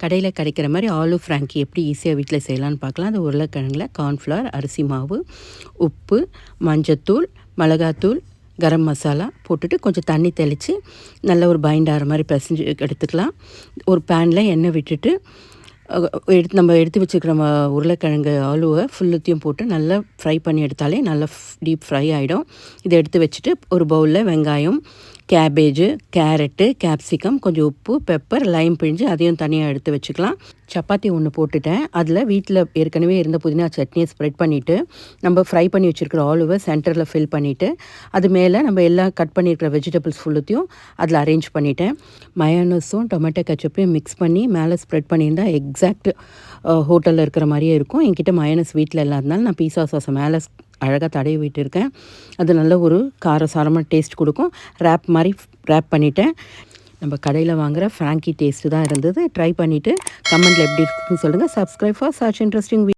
கடையில் கிடைக்கிற மாதிரி ஆலு ஃப்ராங்கி எப்படி ஈஸியாக வீட்டில் செய்யலான்னு பார்க்கலாம். அது உருளைக்கிழங்குல கார்ன்ஃப்ளவர், அரிசி மாவு, உப்பு, மஞ்சத்தூள், மிளகாத்தூள், கரம் மசாலா போட்டுட்டு கொஞ்சம் தண்ணி தெளித்து நல்ல ஒரு பைண்ட் ஆகிற மாதிரி பிசைஞ்சு எடுத்துக்கலாம். ஒரு பேனில் எண்ணெய் விட்டுட்டு நம்ம எடுத்து வச்சுக்கிற உருளைக்கிழங்கு ஆலுவை ஃபுல்லுத்தையும் போட்டு நல்லா ஃப்ரை பண்ணி எடுத்தாலே நல்லா டீப் ஃப்ரை ஆகிடும். இதை எடுத்து வச்சுட்டு ஒரு பவுலில் வெங்காயம், கேபேஜு, கேரட்டு, கேப்சிகம், கொஞ்சம் உப்பு, பெப்பர், லைம் பிழிஞ்சு அதையும் தனியாக எடுத்து வச்சுக்கலாம். சப்பாத்தி ஒன்று போட்டுட்டேன். அதில் வீட்டில் ஏற்கனவே இருந்த புதினா சட்னியை ஸ்ப்ரெட் பண்ணிவிட்டு நம்ம ஃப்ரை பண்ணி வச்சுருக்கிற ஆலுவை சென்டரில் ஃபில் பண்ணிவிட்டு அது மேலே நம்ம எல்லாம் கட் பண்ணியிருக்கிற வெஜிடபிள்ஸ் ஃபுல்லுத்தையும் அதில் அரேஞ்ச் பண்ணிவிட்டேன். மயோனஸும் டொமேட்டோ கெச்சப்பையும் மிக்ஸ் பண்ணி மேலே ஸ்ப்ரெட் பண்ணியிருந்தால் எக்ஸாக்ட் ஹோட்டலில் இருக்கிற மாதிரியே இருக்கும். என்கிட்ட மயோனஸ் வீட்டில் இல்லாதனால நான் பீஸா சாஸை மேலே அழகாக தடவி விட்டுருக்கேன். அது நல்ல ஒரு காரசாரமான டேஸ்ட் கொடுக்கும். ரேப் பண்ணிவிட்டேன். நம்ம கடையில் வாங்குகிற ஃப்ராங்கி டேஸ்ட்டு தான் இருந்தது. ட்ரை பண்ணிவிட்டு கமெண்ட்டில் எப்படி இருக்குன்னு சொல்லுங்கள். Subscribe for such interesting